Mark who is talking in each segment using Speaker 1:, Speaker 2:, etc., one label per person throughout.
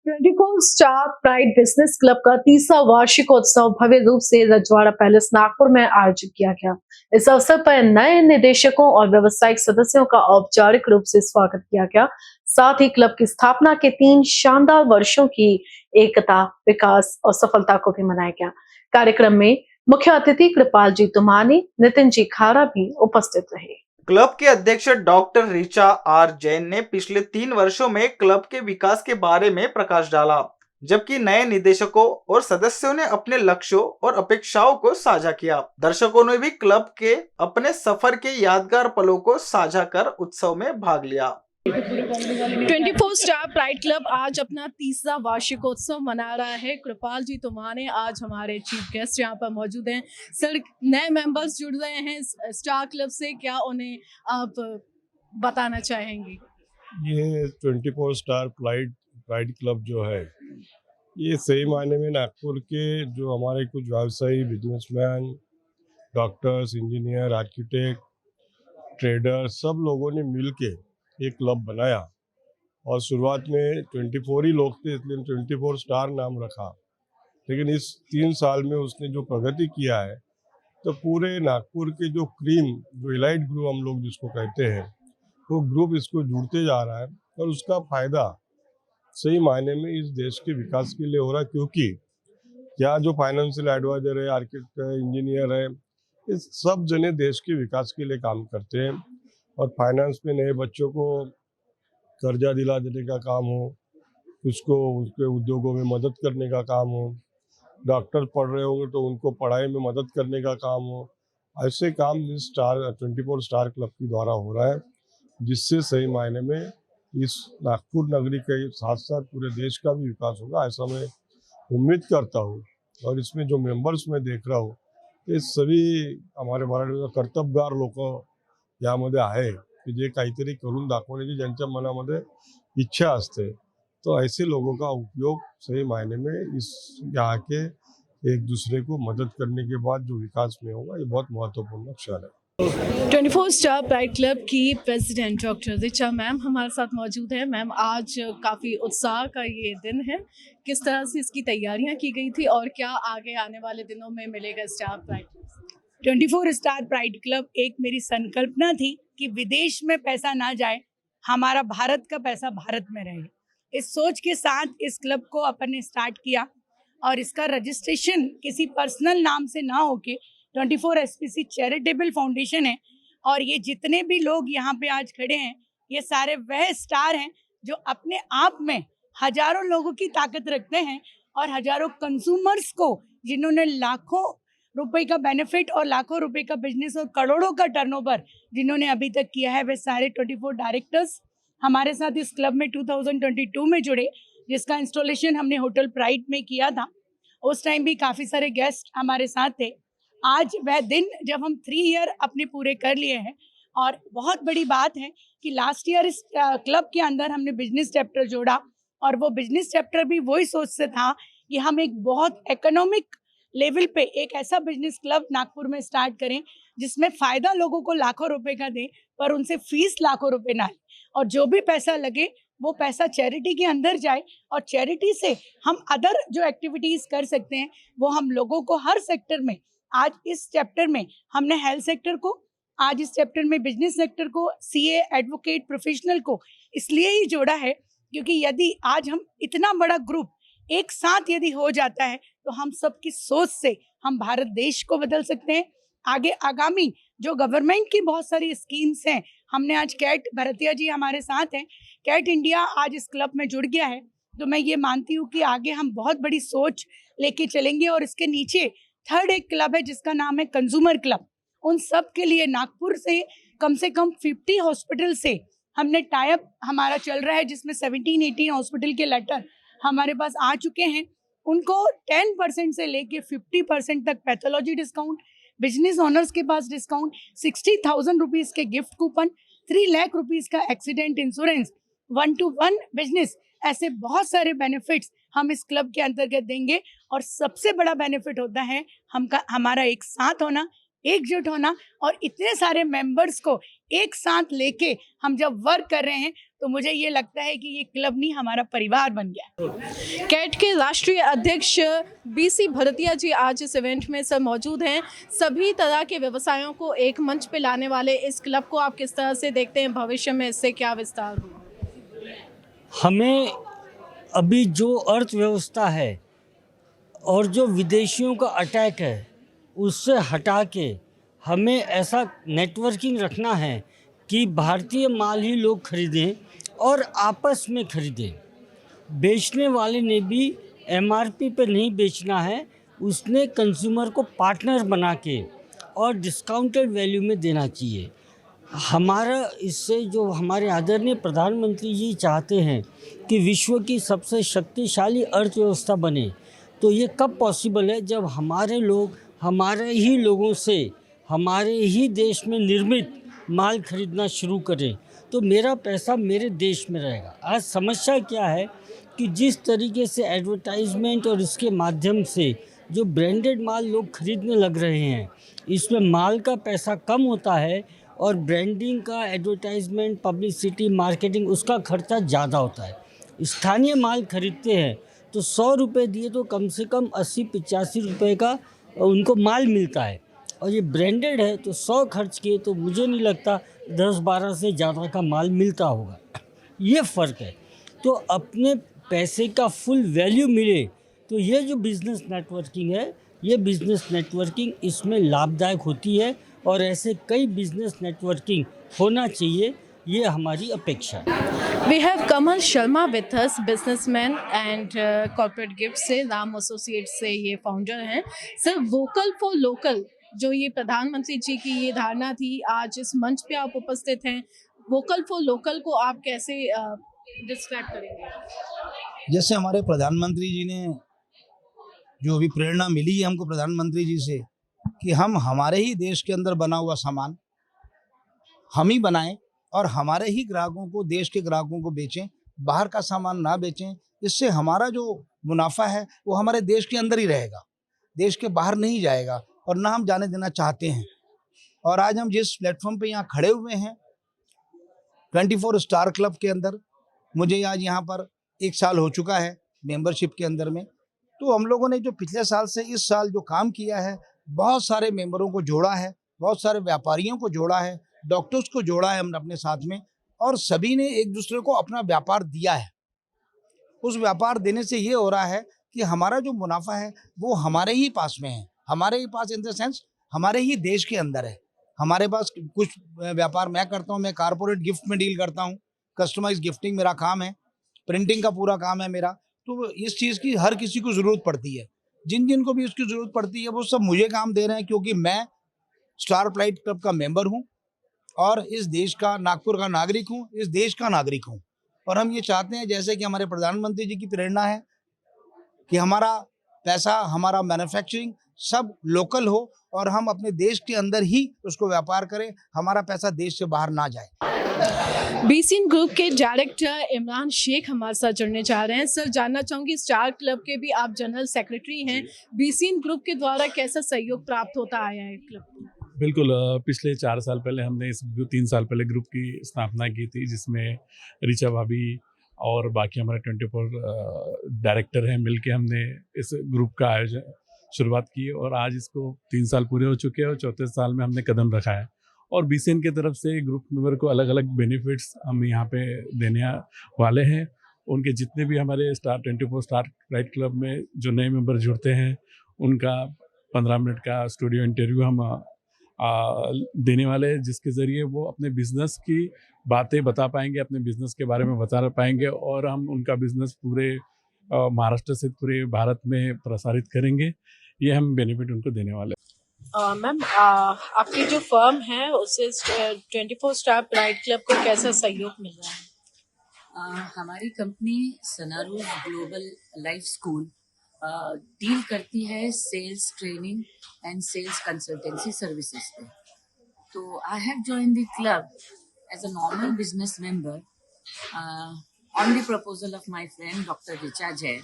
Speaker 1: 24 star pride business club का तीसरा वार्षिकोत्सव भव्य रूप से रजवाड़ा पैलेस नागपुर में आयोजित किया गया। इस अवसर पर नए निदेशकों और व्यावसायिक सदस्यों का औपचारिक रूप से स्वागत किया गया। साथ ही क्लब की स्थापना के 3 शानदार वर्षों की एकता, विकास और सफलता को भी मनाया गया। कार्यक्रम में मुख्य अतिथि कृपाल जी तुमानी, नितिन जी खारा भी उपस्थित रहे।
Speaker 2: क्लब के अध्यक्ष डॉक्टर ऋचा आर जैन ने पिछले 3 वर्षों में क्लब के विकास के बारे में प्रकाश डाला, जबकि नए निदेशकों और सदस्यों ने अपने लक्ष्यों और अपेक्षाओं को साझा किया। दर्शकों ने भी क्लब के अपने सफर के यादगार पलों को साझा कर उत्सव में भाग लिया।
Speaker 1: 24 स्टार प्राइड क्लब आज अपना तीसरा वार्षिकोत्सव मना रहा है। कृपाल जी तुमाने आज हमारे चीफ गेस्ट यहाँ पर मौजूद हैं। सर, नए मेंबर्स जुड़ रहे हैं स्टार क्लब से, क्या उन्हें आप बताना चाहेंगे?
Speaker 3: ये 24 स्टार प्राइड क्लब जो है, ये सही मायने में नागपुर के जो हमारे कुछ व्यवसायी, businessman, doctors, engineer, architect, trader, सब लोगों ने मिलके एक क्लब बनाया। और शुरुआत में 24 ही लोग थे, इसलिए 24 स्टार नाम रखा। लेकिन इस 3 साल में उसने जो प्रगति किया है, तो पूरे नागपुर के जो क्रीम, जो इलाइट ग्रुप हम लोग जिसको कहते हैं, वो ग्रुप इसको जुड़ते जा रहा है। और उसका फायदा सही मायने में इस देश के विकास के लिए हो रहा है, क्योंकि यहाँ जो फाइनेंशियल एडवाइजर है, आर्किटेक्ट है, इंजीनियर है, इस सब जने देश के विकास के लिए काम करते हैं। और फाइनेंस में नए बच्चों को कर्जा दिला देने का काम हो, उसको उसके उद्योगों में मदद करने का काम हो, डॉक्टर पढ़ रहे होंगे तो उनको पढ़ाई में मदद करने का काम हो, ऐसे काम इस 24 स्टार क्लब के द्वारा हो रहा है, जिससे सही मायने में इस नागपुर नगरी के साथ साथ पूरे देश का भी विकास होगा, ऐसा मैं उम्मीद करता हूँ। और इसमें जो मेंबर्स मैं देख रहा हूँ, ये सभी हमारे मराठी कर्तबगार लोक यामध्ये आहे की जे काहीतरी करून दाखवण्याची ज्यांच्या मनामध्ये इच्छा असते। तो ऐसे लोगों का उपयोग सही मायने में इस यहाँ के एक दूसरे को मदद करने के बाद जो विकास में होगा, ये बहुत महत्वपूर्ण क्षण है।
Speaker 1: 24 स्टार प्राइड क्लब की प्रेसिडेंट डॉक्टर ऋचा मैम हमारे साथ मौजूद है। मैम, आज काफ़ी उत्साह का ये दिन है, किस तरह से इसकी तैयारियां की गई थी और क्या आगे आने वाले दिनों में मिलेगा star pride?
Speaker 4: 24 star pride club एक मेरी संकल्पना थी कि विदेश में पैसा ना जाए, हमारा भारत का पैसा भारत में रहे। इस सोच के साथ इस क्लब को अपन ने स्टार्ट किया और इसका रजिस्ट्रेशन किसी पर्सनल नाम से ना होके 24 SPC चैरिटेबल फाउंडेशन है। और ये जितने भी लोग यहाँ पे आज खड़े हैं, ये सारे वह स्टार हैं जो अपने आप में हजारों लोगों की ताकत रखते हैं और हजारों कंज्यूमर्स को, जिन्होंने लाखों रुपए का बेनिफिट और लाखों रुपए का बिजनेस और करोड़ों का टर्नओवर जिन्होंने अभी तक किया है, वे सारे 24 डायरेक्टर्स हमारे साथ इस क्लब में 2022 में जुड़े, जिसका इंस्टॉलेशन हमने होटल प्राइड में किया था। उस टाइम भी काफ़ी सारे गेस्ट हमारे साथ थे। आज वह दिन जब हम 3 ईयर अपने पूरे कर लिए हैं, और बहुत बड़ी बात है कि लास्ट ईयर इस क्लब के अंदर हमने बिजनेस चैप्टर जोड़ा, और वो बिजनेस चैप्टर भी वही सोच से था कि हम एक बहुत इकोनॉमिक लेवल पे एक ऐसा बिजनेस क्लब नागपुर में स्टार्ट करें जिसमें फ़ायदा लोगों को लाखों रुपए का दें, पर उनसे फीस लाखों रुपए ना ले, और जो भी पैसा लगे वो पैसा चैरिटी के अंदर जाए, और चैरिटी से हम अदर जो एक्टिविटीज़ कर सकते हैं वो हम लोगों को हर सेक्टर में, आज इस चैप्टर में हमने हेल्थ सेक्टर को, आज इस चैप्टर में बिजनेस सेक्टर को, CA, एडवोकेट, प्रोफेशनल को इसलिए ही जोड़ा है क्योंकि यदि आज हम इतना बड़ा ग्रुप एक साथ यदि हो जाता है तो हम सबकी सोच से हम भारत देश को बदल सकते हैं। आगे आगामी जो गवर्नमेंट की बहुत सारी स्कीम्स हैं, हमने आज कैट भरतिया जी हमारे साथ हैं, कैट इंडिया आज इस क्लब में जुड़ गया है, तो मैं ये मानती हूँ कि आगे हम बहुत बड़ी सोच लेके चलेंगे। और इसके नीचे थर्ड एक क्लब है जिसका नाम है कंज्यूमर क्लब। उन सब के लिए नागपुर से कम 50 हॉस्पिटल से हमने टाइप हमारा चल रहा है, जिसमें 17-18 हॉस्पिटल के लेटर हमारे पास आ चुके हैं। उनको 10% से लेके 50% तक पैथोलॉजी डिस्काउंट, बिजनेस ओनर्स के पास डिस्काउंट, 60,000 रुपीज़ के गिफ्ट कूपन, 3 लाख रुपीज़ का एक्सीडेंट इंश्योरेंस, 1-to-1 बिजनेस, ऐसे बहुत सारे बेनिफिट्स हम इस क्लब के अंतर्गत देंगे। और सबसे बड़ा बेनिफिट होता है हमारा एक साथ होना, एकजुट होना और इतने सारे मेंबर्स को एक साथ लेके हम जब वर्क कर रहे हैं तो मुझे ये लगता है कि ये क्लब नहीं हमारा परिवार बन गया।
Speaker 1: कैट के राष्ट्रीय अध्यक्ष बीसी भरतिया जी आज इस इवेंट में सर मौजूद हैं। सभी तरह के व्यवसायों को एक मंच पे लाने वाले इस क्लब को आप किस तरह से देखते हैं? भविष्य में इससे क्या विस्तार होगा?
Speaker 5: हमें अभी जो अर्थव्यवस्था है और जो विदेशियों का अटैक है उससे हटा के हमें ऐसा नेटवर्किंग रखना है कि भारतीय माल ही लोग खरीदें और आपस में खरीदें। बेचने वाले ने भी एमआरपी पे नहीं बेचना है, उसने कंज्यूमर को पार्टनर बना के और डिस्काउंटेड वैल्यू में देना चाहिए। हमारा इससे जो हमारे आदरणीय प्रधानमंत्री जी चाहते हैं कि विश्व की सबसे शक्तिशाली अर्थव्यवस्था बने, तो ये कब पॉसिबल है? जब हमारे लोग हमारे ही लोगों से हमारे ही देश में निर्मित माल खरीदना शुरू करें तो मेरा पैसा मेरे देश में रहेगा। आज समस्या क्या है कि जिस तरीके से एडवर्टाइजमेंट और इसके माध्यम से जो ब्रांडेड माल लोग खरीदने लग रहे हैं, इसमें माल का पैसा कम होता है और ब्रांडिंग का, एडवर्टाइजमेंट, पब्लिसिटी, मार्केटिंग उसका खर्चा ज़्यादा होता है। स्थानीय माल खरीदते हैं तो 100 रुपये दिए तो कम से कम 80-85 रुपये का उनको माल मिलता है, और ये ब्रांडेड है तो 100 खर्च किए तो मुझे नहीं लगता 10-12 से ज़्यादा का माल मिलता होगा। ये फ़र्क है। तो अपने पैसे का फुल वैल्यू मिले तो ये जो बिज़नेस नेटवर्किंग है, ये बिज़नेस नेटवर्किंग इसमें लाभदायक होती है और ऐसे कई बिज़नेस नेटवर्किंग होना चाहिए, ये हमारी अपेक्षा है।
Speaker 1: We have Kamal Sharma with us, businessman and corporate gift से, राम एसोसिएट से ये फाउंडर हैं। सर, वोकल फॉर लोकल जो ये प्रधानमंत्री जी की ये धारणा थी, आज इस मंच पे आप उपस्थित हैं। वोकल फॉर लोकल को आप कैसे डिस्क्राइब करेंगे?
Speaker 6: जैसे हमारे प्रधानमंत्री जी ने जो अभी प्रेरणा मिली है हमको प्रधानमंत्री जी से कि हम हमारे ही देश के अंदर बना हुआ सामान हम ही बनाएं और हमारे ही ग्राहकों को, देश के ग्राहकों को बेचें, बाहर का सामान ना बेचें। इससे हमारा जो मुनाफा है वो हमारे देश के अंदर ही रहेगा, देश के बाहर नहीं जाएगा और ना हम जाने देना चाहते हैं। और आज हम जिस प्लेटफॉर्म पे यहाँ खड़े हुए हैं 24 स्टार क्लब के अंदर, मुझे आज यहाँ पर 1 साल हो चुका है मेंबरशिप के अंदर में। तो हम लोगों ने जो पिछले साल से इस साल जो काम किया है, बहुत सारे मेंबरों को जोड़ा है, बहुत सारे व्यापारियों को जोड़ा है, डॉक्टर्स को जोड़ा है हमने अपने साथ में, और सभी ने एक दूसरे को अपना व्यापार दिया है। उस व्यापार देने से ये हो रहा है कि हमारा जो मुनाफा है वो हमारे ही पास में है, हमारे ही पास इन द सेंस हमारे ही देश के अंदर है। हमारे पास कुछ व्यापार मैं करता हूँ, मैं कारपोरेट गिफ्ट में डील करता हूँ, कस्टमाइज गिफ्टिंग मेरा काम है, प्रिंटिंग का पूरा काम है मेरा। तो इस चीज़ की हर किसी को ज़रूरत पड़ती है, जिन जिन को भी उसकी ज़रूरत पड़ती है वो सब मुझे काम दे रहे हैं, क्योंकि मैं स्टार प्लाइट क्लब का मेंबर हूँ और इस देश का, नागपुर का नागरिक हूँ, इस देश का नागरिक हूँ। और हम ये चाहते हैं, जैसे कि हमारे प्रधानमंत्री जी की प्रेरणा है कि हमारा पैसा, हमारा मैन्युफैक्चरिंग सब लोकल हो और हम अपने देश के अंदर ही उसको व्यापार करें, हमारा पैसा देश से बाहर ना जाए।
Speaker 1: बीसीन ग्रुप के डायरेक्टर इमरान शेख हमारे साथ जुड़ने जा रहे हैं। सर, जानना चाहूंगी, स्टार क्लब के भी आप जनरल सेक्रेटरी हैं, बीसीन ग्रुप के द्वारा कैसा सहयोग प्राप्त होता आया है क्लब को?
Speaker 7: बिल्कुल, पिछले 4 साल पहले हमने 3 साल पहले ग्रुप की स्थापना की थी, जिसमें ऋचा भाभी और बाकी हमारे 24 डायरेक्टर हैं, मिलके हमने इस ग्रुप का आयोजन शुरुआत की और आज इसको 3 साल पूरे हो चुके हैं और चौथे साल में हमने कदम रखा है। और बीसीएन की तरफ से ग्रुप मेंबर को अलग अलग बेनिफिट्स हम यहाँ पे देने वाले हैं। उनके जितने भी हमारे 24 स्टार प्लाइट क्लब में जो नए मेंबर जुड़ते हैं, उनका 15 मिनट का स्टूडियो इंटरव्यू हम देने वाले हैं, जिसके ज़रिए वो अपने बिज़नेस की बातें बता पाएंगे, अपने बिज़नेस के बारे में बता पाएंगे और हम उनका बिज़नेस पूरे महाराष्ट्र से पूरे भारत में प्रसारित करेंगे। ये हम बेनिफिट उनको देने वाले हैं।
Speaker 1: मैम, आपकी जो फर्म है उससे 24 स्टार प्राइड क्लब को कैसा सहयोग मिल रहा है?
Speaker 8: हमारी company Sanaru global life school deal करती है sales training and sales consultancy services पे। तो I have join the club as a normal business member on the proposal of my friend doctor Richa Jain.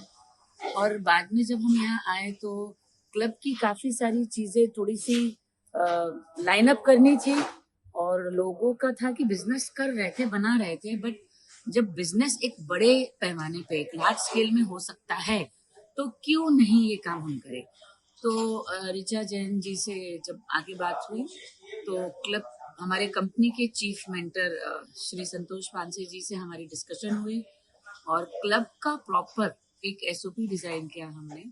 Speaker 8: और बाद में जब हम यहाँ आए तो क्लब की काफ़ी सारी चीज़ें थोड़ी सी लाइन अप करनी थी और लोगों का था कि बिजनेस कर रहे थे, बना रहे थे, बट जब बिजनेस एक बड़े पैमाने पे एक लार्ज स्केल में हो सकता है तो क्यों नहीं ये काम हम करें। तो ऋचा जैन जी से जब आगे बात हुई तो क्लब हमारे कंपनी के चीफ मेंटर श्री संतोष पांसे जी से हमारी डिस्कशन हुई और क्लब का प्रॉपर एक एसओपी डिजाइन किया हमने।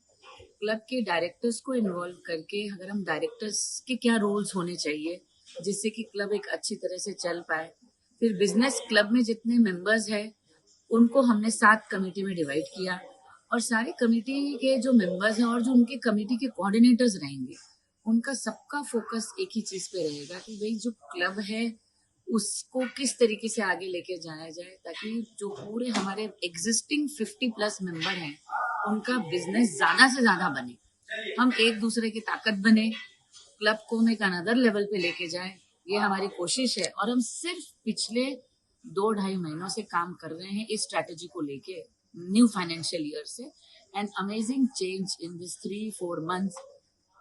Speaker 8: क्लब के डायरेक्टर्स को इन्वॉल्व करके अगर हम डायरेक्टर्स के क्या रोल्स होने चाहिए जिससे कि क्लब एक अच्छी तरह से चल पाए। फिर बिजनेस क्लब में जितने मेंबर्स हैं उनको हमने 7 कमेटी में डिवाइड किया और सारे कमेटी के जो मेंबर्स हैं और जो उनके कमेटी के कोऑर्डिनेटर्स रहेंगे उनका सबका फोकस एक ही चीज पे रहेगा कि भाई जो क्लब है उसको किस तरीके से आगे लेके जाया जाए ताकि जो पूरे हमारे एग्जिस्टिंग 50+ मेंबर हैं उनका बिजनेस ज्यादा से ज्यादा बने, हम एक दूसरे की ताकत बने, क्लब को हम एक अनदर लेवल पे लेके जाए, ये हमारी कोशिश है। और हम सिर्फ पिछले 2-2.5 महीनों से काम कर रहे हैं इस स्ट्रैटेजी को लेके न्यू फाइनेंशियल ईयर से। And amazing change in this 3-4 months.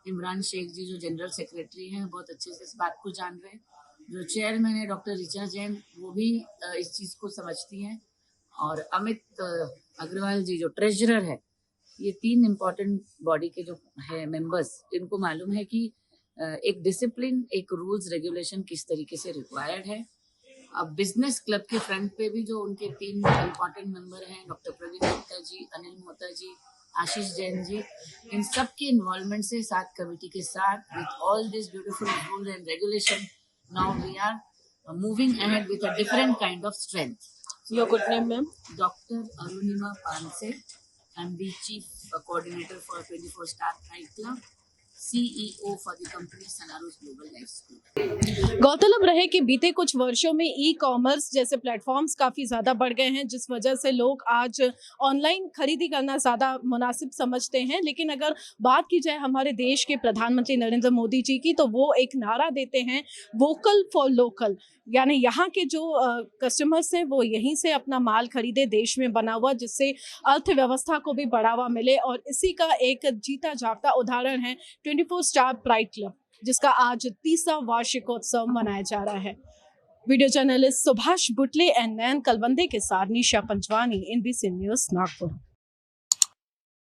Speaker 8: Imran Sheikh ji जो जनरल सेक्रेटरी हैं बहुत अच्छे से इस बात को जान रहे हैं, जो चेयरमैन है डॉक्टर ऋचा जैन वो भी इस चीज को समझती हैं और अमित अग्रवाल जी जो ट्रेजरर है, ये 3 इम्पोर्टेंट बॉडी के जो है मेंबर्स, इनको मालूम है कि एक डिसिप्लिन, एक रूल्स रेगुलेशन किस तरीके से रिक्वायर्ड है। अब बिजनेस क्लब के फ्रंट पे भी जो उनके 3 इम्पोर्टेंट मेंबर हैं डॉक्टर प्रवीण मोहता जी, अनिल मोहता जी, आशीष जैन जी, इन सब के इन्वॉल्वमेंट से 7 कमेटी के साथ with all this beautiful rule and regulation now we are moving ahead with a different kind of strength.
Speaker 1: Your good name ma'am?
Speaker 8: Doctor Arunima Panse, I am the chief coordinator for 24 star pride club, CEO for the company Sanaru's Global Life School।
Speaker 1: गौरतलब रहे कि बीते कुछ वर्षों में e commerce जैसे platforms काफ़ी ज़्यादा बढ़ गए हैं जिस वजह से लोग आज ऑनलाइन खरीदी करना ज़्यादा मुनासिब समझते हैं। लेकिन अगर बात की जाए हमारे देश के प्रधानमंत्री नरेंद्र मोदी जी की तो वो एक नारा देते हैं वोकल फॉर लोकल, यानी यहाँ के जो कस्टमर्स हैं वो यहीं से अपना माल खरीदे, देश में बना हुआ, जिससे अर्थव्यवस्था को भी बढ़ावा मिले। और इसी का एक जीता जागता उदाहरण है 24 स्टार प्राइड क्लब जिसका आज 30वां वार्षिकोत्सव मनाया जा रहा है। Video journalist Subhash Butle and Nain Kalbande के साथ निशा पंजवानी, NBC न्यूज़, नागपुर।